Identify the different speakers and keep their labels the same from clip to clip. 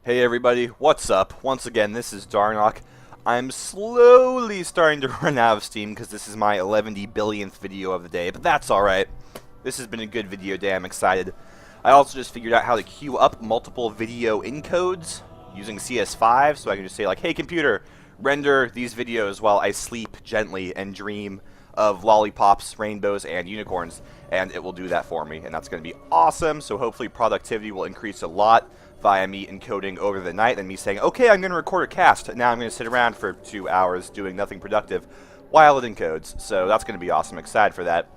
Speaker 1: Hey everybody, what's up? Once again, this is Darnock. I'm slowly starting to run out of steam because this is my 11 billionth video of the day, but that's alright. This has been a good video day, I'm excited. I also just figured out how to queue up multiple video encodes using CS5, so I can just say like, hey computer, render these videos while I sleep gently and dream of lollipops, rainbows, and unicorns, and it will do that for me, and that's going to be awesome. So hopefully productivity will increase a lot via me encoding over the night and me saying, okay, I'm going to record a cast. Now I'm going to sit around for 2 hours doing nothing productive while it encodes. So that's going to be awesome. Excited for that.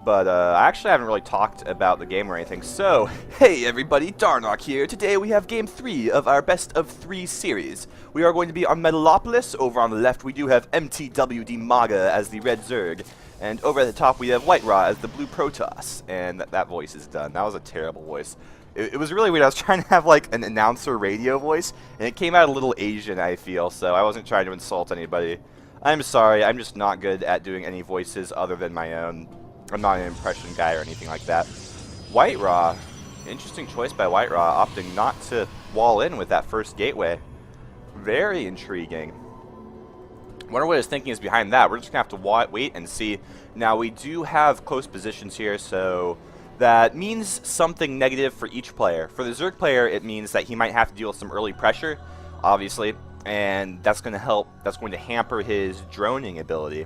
Speaker 1: But I actually haven't really talked about the game or anything. So, hey everybody, Darnock here. Today we have Game 3 of our Best of 3 series. We are going to be on Metalopolis. Over on the left we do have MTW Dimaga as the red Zerg. And over at the top we have WhiteRa as the blue Protoss. And that voice is done. That was a terrible voice. It was really weird. I was trying to have like an announcer radio voice, and it came out a little Asian, I feel, so I wasn't trying to insult anybody. I'm sorry, I'm just not good at doing any voices other than my own. I'm not an impression guy or anything like that. WhiteRa, interesting choice by WhiteRa, opting not to wall in with that first gateway. Very intriguing. Wonder what his thinking is behind that. We're just going to have to wait and see. Now, we do have close positions here, so that means something negative for each player. For the Zerg player, it means that he might have to deal with some early pressure, obviously, and that's going to hamper his droning ability.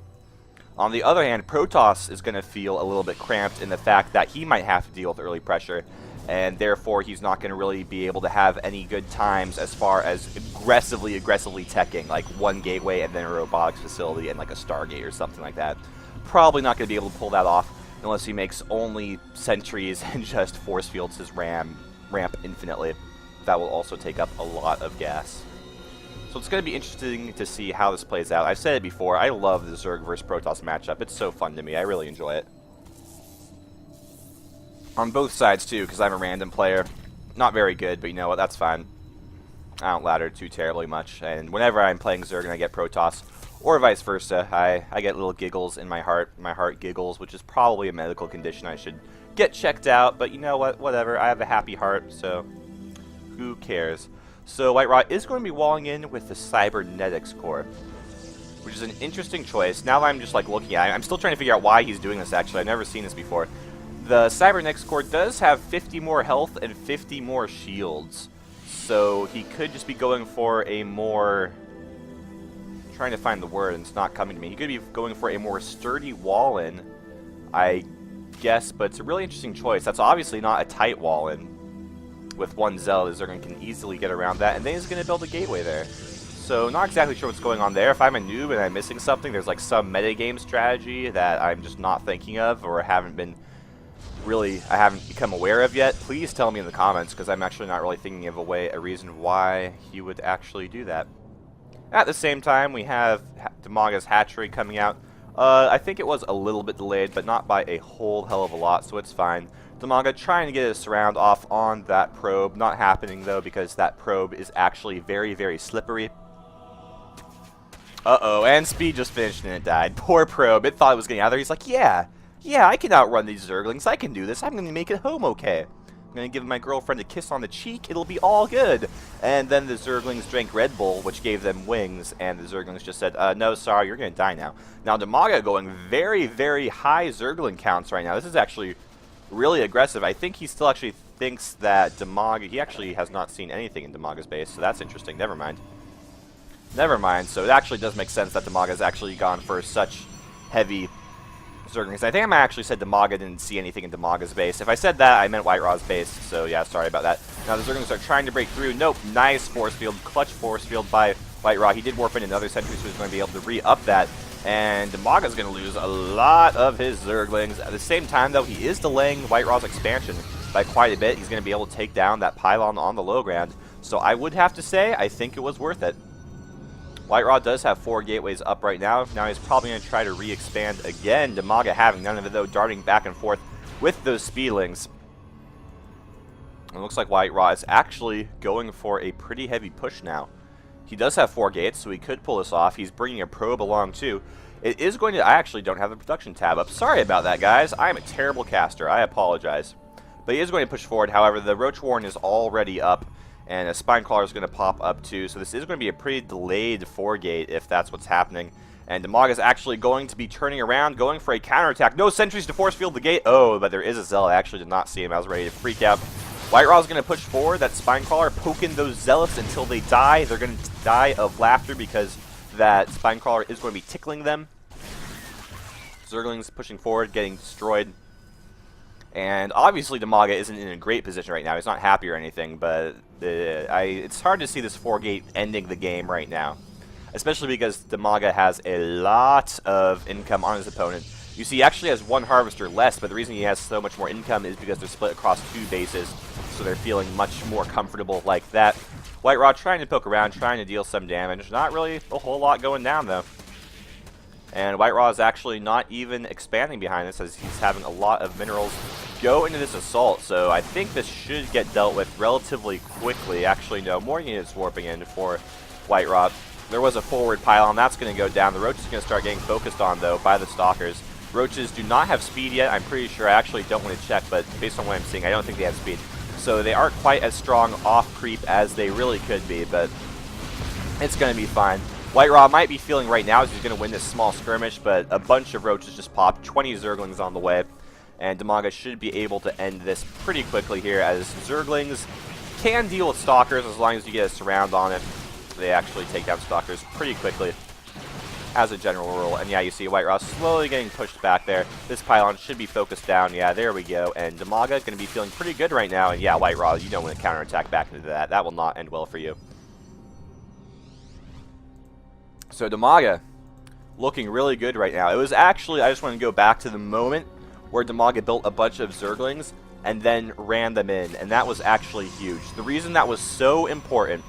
Speaker 1: On the other hand, Protoss is going to feel a little bit cramped in the fact that he might have to deal with early pressure, and therefore he's not going to really be able to have any good times as far as aggressively teching, like one gateway and then a robotics facility and like a Stargate or something like that. Probably not going to be able to pull that off unless he makes only sentries and just force fields his ramp infinitely. That will also take up a lot of gas. So it's going to be interesting to see how this plays out. I've said it before, I love the Zerg versus Protoss matchup. It's so fun to me. I really enjoy it. On both sides, too, because I'm a random player. Not very good, but you know what? That's fine. I don't ladder too terribly much. And whenever I'm playing Zerg and I get Protoss, or vice versa, I get little giggles in my heart. My heart giggles, which is probably a medical condition I should get checked out. But you know what? Whatever. I have a happy heart, so who cares? So WhiteRa is going to be walling in with the Cybernetics Core, which is an interesting choice. Now that I'm just like looking at it, I'm still trying to figure out why he's doing this, actually. I've never seen this before. The Cybernetics Core does have 50 more health and 50 more shields. So he could just be going for a more... trying to find the word and it's not coming to me. He could be going for a more sturdy wall-in, I guess, but it's a really interesting choice. That's obviously not a tight wall-in. With one Zell, the Zerg can easily get around that, and then he's going to build a gateway there. So not exactly sure what's going on there. If I'm a noob and I'm missing something, there's like some metagame strategy that I'm just not thinking of or I haven't become aware of yet. Please tell me in the comments, because I'm actually not really thinking of a reason why he would actually do that. At the same time, we have Dimaga's hatchery coming out. I think it was a little bit delayed, but not by a whole hell of a lot, so it's fine. Dimaga trying to get his surround off on that probe. Not happening, though, because that probe is actually very slippery. Uh-oh, and speed just finished and it died. Poor probe. It thought it was getting out there. He's like, yeah, I can outrun these Zerglings. I can do this. I'm going to make it home okay. I'm going to give my girlfriend a kiss on the cheek. It'll be all good. And then the Zerglings drank Red Bull, which gave them wings. And the Zerglings just said, no, sorry, you're going to die now. Now, Dimaga going very high Zergling counts right now. This is actually really aggressive. I think he still actually thinks that Dimaga... He actually has not seen anything in Dimaga's base, so that's interesting. Never mind. So it actually does make sense that Dimaga's actually gone for such heavy Zerglings. I think I actually said Dimaga didn't see anything in Dimaga's base. If I said that, I meant WhiteRa's base, so yeah, sorry about that. Now the Zerglings are trying to break through. Nope, nice force field, clutch force field by WhiteRa. He did warp in another sentry, so he's going to be able to re-up that. And Dimaga's going to lose a lot of his Zerglings. At the same time, though, he is delaying WhiteRa's expansion by quite a bit. He's going to be able to take down that pylon on the low ground. So I would have to say, I think it was worth it. WhiteRa does have 4 gateways up right now. Now he's probably going to try to re-expand again. Dimaga having none of it, though, darting back and forth with those speedlings. It looks like WhiteRa is actually going for a pretty heavy push now. He does have 4 gates, so he could pull this off. He's bringing a probe along, too. It is going to... I actually don't have the production tab up. Sorry about that, guys. I am a terrible caster. I apologize. But he is going to push forward. However, the Roach Warren is already up, And a Spine Crawler is going to pop up too, so this is going to be a pretty delayed 4-gate if that's what's happening. And Dimaga is actually going to be turning around, going for a counterattack. No sentries to force field the gate. Oh, but there is a Zealot. I actually did not see him. I was ready to freak out. WhiteRa is going to push forward. That Spine Crawler poking those Zealots until they die. They're going to die of laughter because that Spine Crawler is going to be tickling them. Zerglings pushing forward, getting destroyed. And obviously Dimaga isn't in a great position right now. He's not happy or anything, but it's hard to see this 4-gate ending the game right now. Especially because Dimaga has a lot of income on his opponent. You see, he actually has 1 Harvester less, but the reason he has so much more income is because they're split across 2 bases, so they're feeling much more comfortable like that. WhiteRa trying to poke around, trying to deal some damage. Not really a whole lot going down, though. And WhiteRa is actually not even expanding behind this, as he's having a lot of minerals go into this assault. So I think this should get dealt with relatively quickly. Actually, no, more units warping in for WhiteRa. There was a forward pylon. That's going to go down. The Roach is going to start getting focused on, though, by the Stalkers. Roaches do not have speed yet. I'm pretty sure. I actually don't want to check, but based on what I'm seeing, I don't think they have speed. So they aren't quite as strong off creep as they really could be, but it's going to be fine. WhiteRa might be feeling right now as he's going to win this small skirmish, but a bunch of Roaches just popped. 20 Zerglings on the way, and Dimaga should be able to end this pretty quickly here, as Zerglings can deal with Stalkers as long as you get a surround on it. They actually take down Stalkers pretty quickly as a general rule. And yeah, you see WhiteRa slowly getting pushed back there. This pylon should be focused down. Yeah, there we go. And Dimaga is going to be feeling pretty good right now. And yeah, WhiteRa, you don't want to counterattack back into that. That will not end well for you. So Dimaga looking really good right now. It was actually, I just want to go back to the moment where Dimaga built a bunch of Zerglings and then ran them in. And that was actually huge. The reason that was so important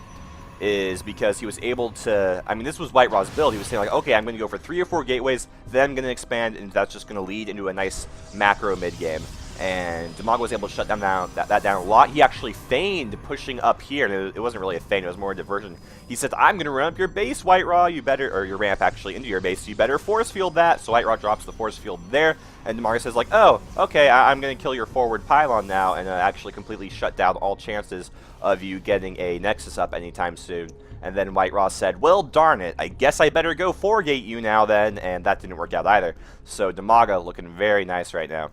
Speaker 1: is because he was able to, I mean, this was WhiteRa's build. He was saying, like, okay, I'm going to go for 3 or 4 gateways, then I'm going to expand, and that's just going to lead into a nice macro mid-game. And Dimaga was able to shut that down a lot. He actually feigned pushing up here, and it wasn't really a feign, it was more a diversion. He said, I'm going to run up your base, WhiteRa, you better, or your ramp actually into your base, you better force field that. So WhiteRa drops the force field there, and Dimaga says, like, oh, okay, I'm going to kill your forward pylon now, and actually completely shut down all chances of you getting a Nexus up anytime soon. And then WhiteRa said, well, darn it, I guess I better go 4-gate you now then, and that didn't work out either. So Dimaga looking very nice right now.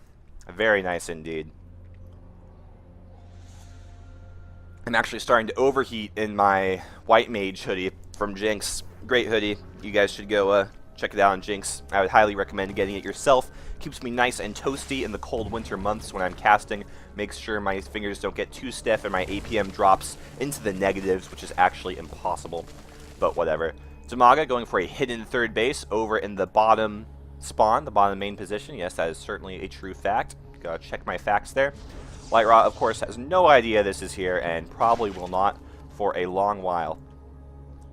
Speaker 1: Very nice indeed. I'm actually starting to overheat in my White Mage hoodie from Jinx. Great hoodie. You guys should go check it out on Jinx. I would highly recommend getting it yourself. Keeps me nice and toasty in the cold winter months when I'm casting. Makes sure my fingers don't get too stiff and my APM drops into the negatives, which is actually impossible. But whatever. Dimaga going for a hidden 3rd base over in the bottom spawn, the bottom main position. Yes, that is certainly a true fact. Gotta check my facts there. WhiteRa, of course, has no idea this is here and probably will not for a long while.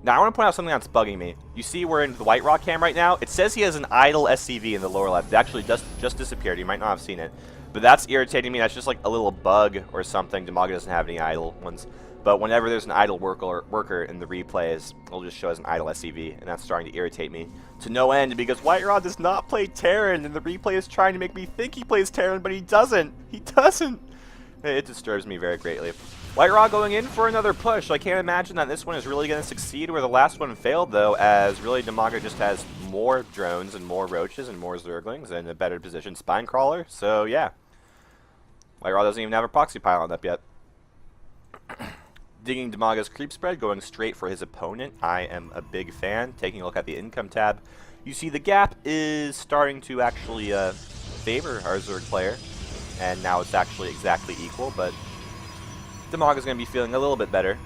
Speaker 1: Now, I want to point out something that's bugging me. You see we're in the WhiteRa cam right now. It says he has an idle SCV in the lower left. It actually just disappeared. You might not have seen it. But that's irritating me. That's just like a little bug or something. Dimaga doesn't have any idle ones. But whenever there's an idle worker in the replays, it'll just show as an idle SCV, and that's starting to irritate me to no end because WhiteRa does not play Terran, and the replay is trying to make me think he plays Terran, but he doesn't. He doesn't. It disturbs me very greatly. WhiteRa going in for another push. I can't imagine that this one is really going to succeed where the last one failed, though, as really Dimaga just has more drones and more roaches and more Zerglings and a better position Spine Crawler. So, yeah. WhiteRa doesn't even have a proxy pylon up yet. Digging Dimaga's creep spread, going straight for his opponent. I am a big fan. Taking a look at the income tab, you see the gap is starting to actually favor our Zerg player, and now it's actually exactly equal, but Dimaga's going to be feeling a little bit better.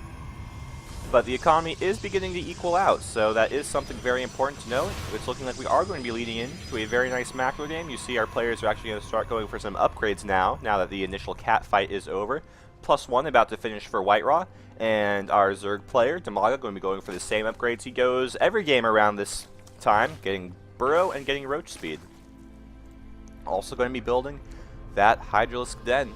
Speaker 1: But the economy is beginning to equal out, so that is something very important to know. It's looking like we are going to be leading into a very nice macro game. You see our players are actually going to start going for some upgrades now that the initial cat fight is over. +1 about to finish for WhiteRa, and our Zerg player, Dimaga, going to be going for the same upgrades he goes every game around this time, getting Burrow and getting Roach Speed. Also going to be building that Hydralisk Den.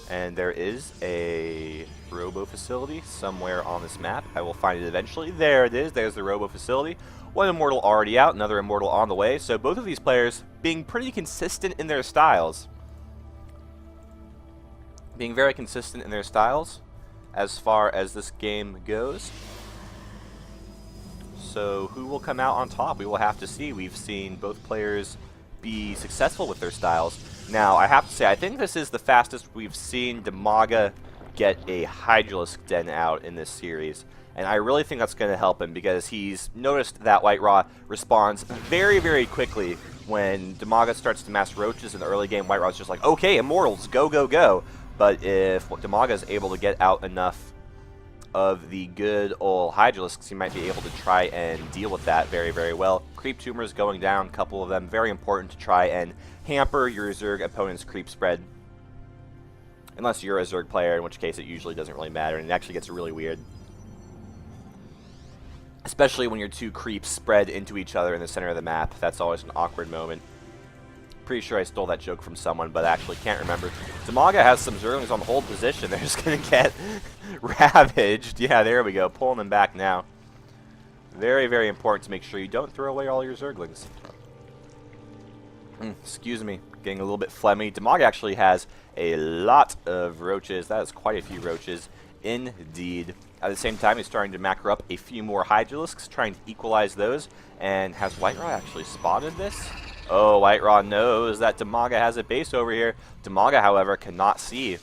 Speaker 1: And there is a Robo facility somewhere on this map. I will find it eventually. There it is. There's the Robo facility. One Immortal already out, another Immortal on the way. So both of these players being pretty consistent in their styles. Being very consistent in their styles. as far as this game goes. So who will come out on top? We will have to see. We've seen both players be successful with their styles. Now, I have to say, I think this is the fastest we've seen Dimaga get a Hydralisk Den out in this series. And I really think that's going to help him because he's noticed that WhiteRa responds very, very quickly when Dimaga starts to mass roaches in the early game. WhiteRa's just like, okay, Immortals, go, go, go. But if Dimaga is able to get out enough of the good old Hydralisks, he might be able to try and deal with that very, very well. Creep tumors going down, a couple of them, very important to try and hamper your Zerg opponent's creep spread. Unless you're a Zerg player, in which case it usually doesn't really matter, and it actually gets really weird. Especially when your two creeps spread into each other in the center of the map. That's always an awkward moment. Pretty sure I stole that joke from someone, but I actually can't remember. Dimaga has some Zerglings on the hold position. They're just going to get ravaged. Yeah, there we go. Pulling them back now. Very, very important to make sure you don't throw away all your Zerglings. Excuse me. Getting a little bit phlegmy. Dimaga actually has a lot of roaches. That is quite a few roaches. Indeed. At the same time, he's starting to macro up a few more Hydralisks, trying to equalize those. And has WhiteRa actually spotted this? Oh, WhiteRa knows that Dimaga has a base over here. Dimaga, however, cannot see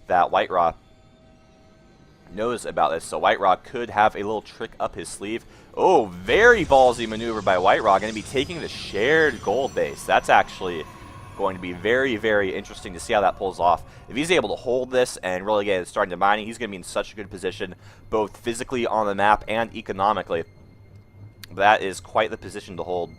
Speaker 1: that WhiteRa knows about this. So WhiteRa could have a little trick up his sleeve. Oh, very ballsy maneuver by WhiteRa. Going to be taking the shared gold base. That's actually going to be very, very interesting to see how that pulls off. If he's able to hold this and really get it started to mining, he's going to be in such a good position, both physically on the map and economically. That is quite the position to hold,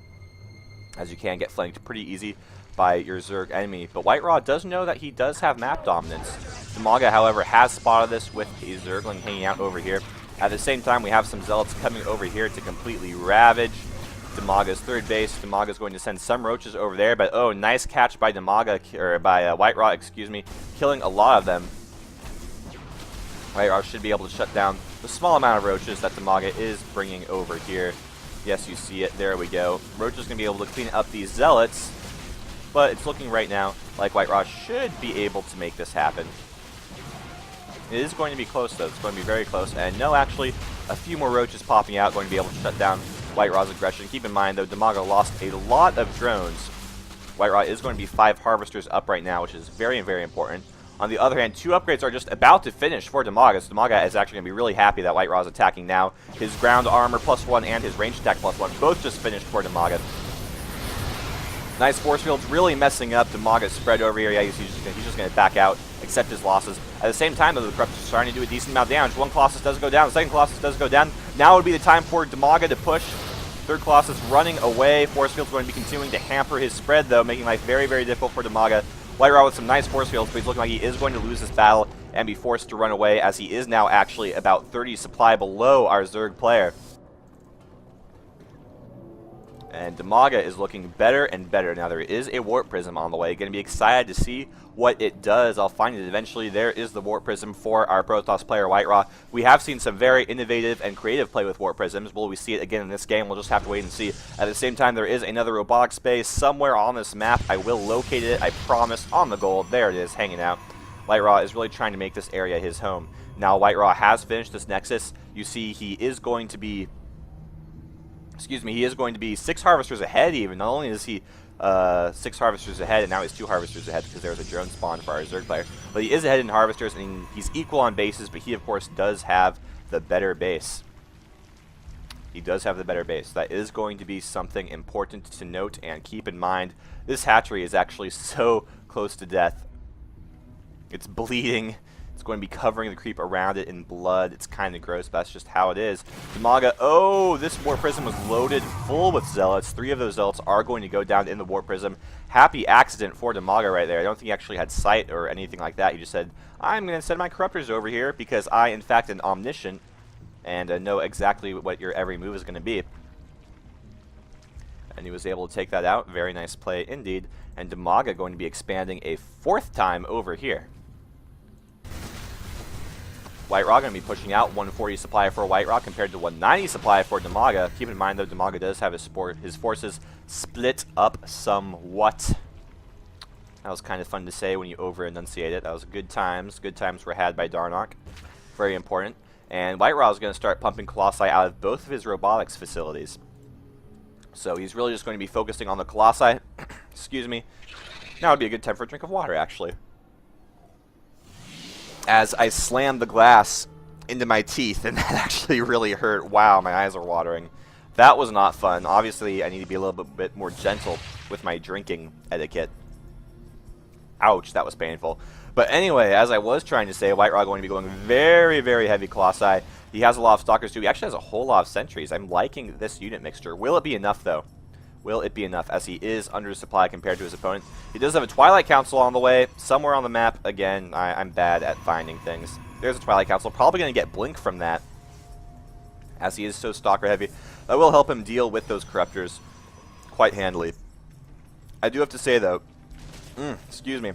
Speaker 1: as you can get flanked pretty easy by your Zerg enemy. But WhiteRa does know that he does have map dominance. Dimaga, however, has spotted this with a Zergling hanging out over here. At the same time, we have some Zealots coming over here to completely ravage Dimaga's third base. Dimaga's going to send some roaches over there, but oh, nice catch by Dimaga, or by WhiteRa, excuse me, killing a lot of them. WhiteRa should be able to shut down the small amount of roaches that Dimaga is bringing over here. Yes, you see it. There we go. Roach is going to be able to clean up these Zealots, but it's looking right now like WhiteRa should be able to make this happen. It is going to be close, though. It's going to be very close. And no, actually, a few more roaches popping out, going to be able to shut down WhiteRa's aggression. Keep in mind, though, Dimaga lost a lot of drones. WhiteRa is going to be 5 Harvesters up right now, which is very, very important. On the other hand, 2 upgrades are just about to finish for Dimaga. So Dimaga is actually going to be really happy that WhiteRa is attacking now. His ground armor +1 and his range attack +1 both just finished for Dimaga. Nice force fields really messing up Dimaga's spread over here. Yeah, he's just going to back out, accept his losses. At the same time, though, the Corruptors are starting to do a decent amount of damage. One Colossus does go down, the second Colossus does go down. Now would be the time for Dimaga to push. Third Colossus running away. Force field's going to be continuing to hamper his spread, though, making life very, very difficult for Dimaga. WhiteRa with some nice force fields, but he's looking like he is going to lose this battle and be forced to run away, as he is now actually about 30 supply below our Zerg player. And Dimaga is looking better and better. Now, there is a Warp Prism on the way. Going to be excited to see what it does. I'll find it eventually. There is the Warp Prism for our Protoss player, WhiteRa. We have seen some very innovative and creative play with Warp Prisms. Will we see it again in this game? We'll just have to wait and see. At the same time, there is another robotic space somewhere on this map. I will locate it, I promise, on the gold. There it is, hanging out. WhiteRa is really trying to make this area his home. Now, WhiteRa has finished this Nexus. You see, he is going to be... he is going to be 6 Harvesters ahead even. Not only is he 6 Harvesters ahead, and now he's 2 Harvesters ahead because there's a drone spawn for our Zerg player. But he is ahead in Harvesters, and he's equal on bases, but he, of course, does have the better base. He does have the better base. That is going to be something important to note and keep in mind. This hatchery is actually so close to death. It's bleeding. It's going to be covering the creep around it in blood. It's kind of gross, but that's just how it is. Dimaga, oh, this Warp Prism was loaded full with Zealots. 3 of those Zealots are going to go down in the Warp Prism. Happy accident for Dimaga right there. I don't think he actually had sight or anything like that. He just said, I'm going to send my Corruptors over here because I, in fact, am omniscient and know exactly what your every move is going to be. And he was able to take that out. Very nice play indeed. And Dimaga going to be expanding a 4th time over here. WhiteRa going to be pushing out 140 supply for WhiteRa compared to 190 supply for Dimaga. Keep in mind, though, Dimaga does have his forces split up somewhat. That was kind of fun to say when you over-enunciate it. That was good times. Good times were had by Darnok. Very important. And WhiteRa is going to start pumping Colossi out of both of his robotics facilities. So he's really just going to be focusing on the Colossi. Excuse me. Now would be a good time for a drink of water, actually. As I slammed the glass into my teeth, and that actually really hurt. Wow, my eyes are watering. That was not fun. Obviously, I need to be a little bit more gentle with my drinking etiquette. Ouch, that was painful. But anyway, as I was trying to say, WhiteRa going to be going very, very heavy Colossi. He has a lot of Stalkers too. He actually has a whole lot of Sentries. I'm liking this unit mixture. Will it be enough, though? Will it be enough, as he is under supply compared to his opponent? He does have a Twilight Council on the way, somewhere on the map. Again, I'm bad at finding things. There's a Twilight Council. Probably going to get Blink from that, as he is so Stalker heavy. That will help him deal with those Corruptors quite handily. I do have to say, though, excuse me,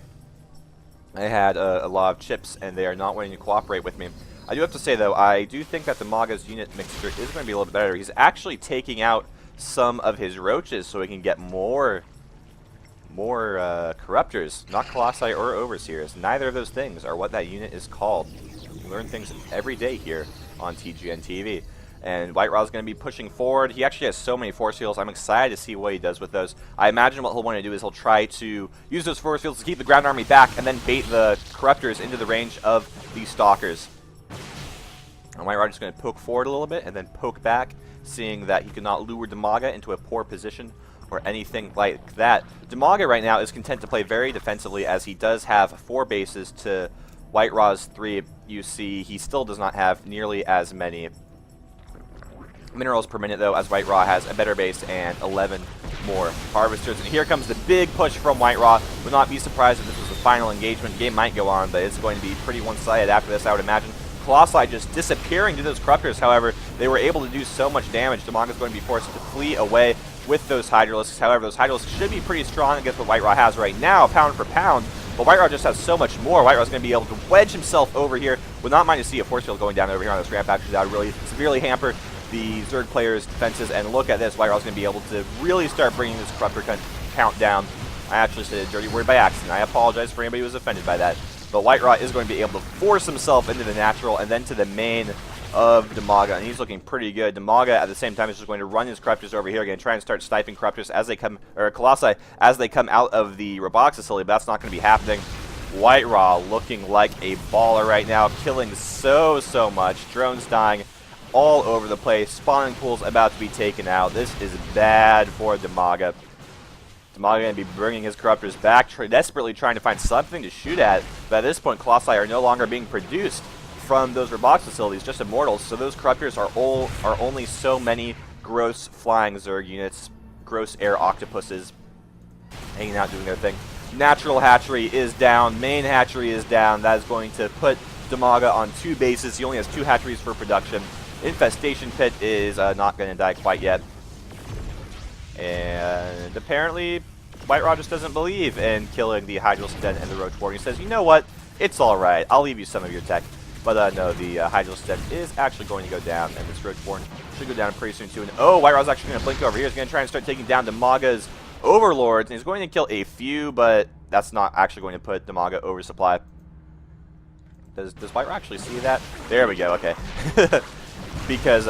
Speaker 1: I had a lot of chips, and they are not wanting to cooperate with me. I do have to say, though, I do think that Dimaga's unit mixture is going to be a little bit better. He's actually taking out some of his roaches so he can get more Corruptors, not Colossi or Overseers. Neither of those things are what that unit is called. You learn things every day here on TGN TV. And WhiteRa is going to be pushing forward. He actually has so many force fields. I'm excited to see what he does with those. I imagine what he'll want to do is he'll try to use those force fields to keep the ground army back and then bait the Corruptors into the range of these Stalkers. And WhiteRa is going to poke forward a little bit and then poke back, seeing that he cannot lure Dimaga into a poor position or anything like that. Dimaga right now is content to play very defensively, as he does have 4 bases to WhiteRa's 3. You see, he still does not have nearly as many minerals per minute, though, as WhiteRa has a better base and 11 more harvesters. And here comes the big push from WhiteRa. Would not be surprised if this was the final engagement. The game might go on, but it's going to be pretty one-sided after this, I would imagine. Colossi just disappearing to those Corruptors. However, they were able to do so much damage. Dimaga's going to be forced to flee away with those Hydralisks. However, those Hydralisks should be pretty strong against what WhiteRa has right now, pound for pound. But WhiteRa just has so much more. WhiteRa is going to be able to wedge himself over here. Would not mind to see a force field going down over here on this ramp. Actually, that would really severely hamper the Zerg players' defenses. And look at this. WhiteRa is going to be able to really start bringing this Corruptor count down. I actually said a dirty word by accident. I apologize for anybody who was offended by that. But WhiteRa is going to be able to force himself into the natural and then to the main of Dimaga, and he's looking pretty good. Dimaga at the same time is just going to run his Corruptors over here again, try and start sniping Corruptors as they come, or Colossi as they come out of the robotics facility, but that's not going to be happening. WhiteRa looking like a baller right now, killing so much. Drones dying all over the place. Spawning pools about to be taken out. This is bad for Dimaga. Dimaga going to be bringing his Corruptors back, desperately trying to find something to shoot at, but at this point Colossi are no longer being produced from those robotics facilities, just Immortals, so those Corruptors are only so many gross flying Zerg units, gross air octopuses, hanging out doing their thing. Natural hatchery is down, main hatchery is down. That is going to put Dimaga on 2 bases. He only has 2 hatcheries for production. Infestation Pit is not going to die quite yet. And apparently WhiteRa just doesn't believe in killing the Hydralisk Den and the Roachborn. He says, you know what, it's alright, I'll leave you some of your tech. But no, the Hydralisk Den is actually going to go down, and this Roachborn should go down pretty soon too. And oh, WhiteRa's actually going to blink over here. He's going to try and start taking down Dimaga's Overlords, and he's going to kill a few, but that's not actually going to put Dimaga oversupply. Does WhiteRa actually see that? There we go, okay. Because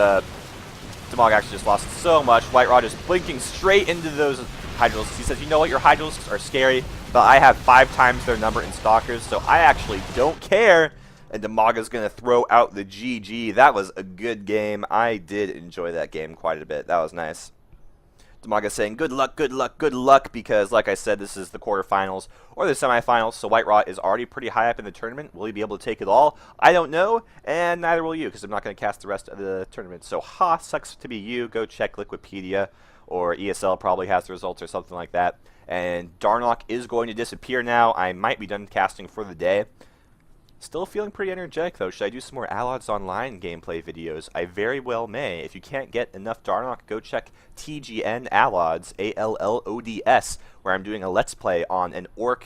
Speaker 1: Dimaga actually just lost so much. WhiteRa just blinking straight into those Hydralisks. He says, you know what, your Hydralisks are scary, but I have 5 times their number in Stalkers, so I actually don't care. And Dimaga's going to throw out the GG. That was a good game. I did enjoy that game quite a bit. That was nice. Dimaga saying, good luck, good luck, good luck, because, like I said, this is the quarterfinals or the semifinals, so WhiteRa is already pretty high up in the tournament. Will he be able to take it all? I don't know, and neither will you, because I'm not going to cast the rest of the tournament. So, sucks to be you. Go check Liquipedia, or ESL probably has the results or something like that. And Darnock is going to disappear now. I might be done casting for the day. Still feeling pretty energetic, though. Should I do some more Allods Online gameplay videos? I very well may. If you can't get enough Darnock, go check TGN Allods, ALLODS, where I'm doing a Let's Play on an Orc.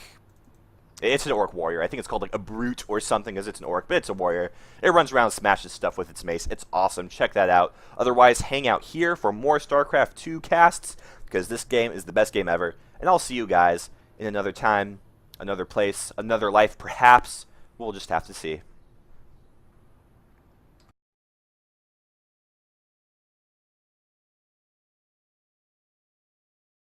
Speaker 1: It's an Orc Warrior. I think it's called like a Brute or something, as it's an Orc, but it's a Warrior. It runs around and smashes stuff with its mace. It's awesome. Check that out. Otherwise, hang out here for more StarCraft 2 casts, because this game is the best game ever. And I'll see you guys in another time, another place, another life, perhaps. We'll just have to see.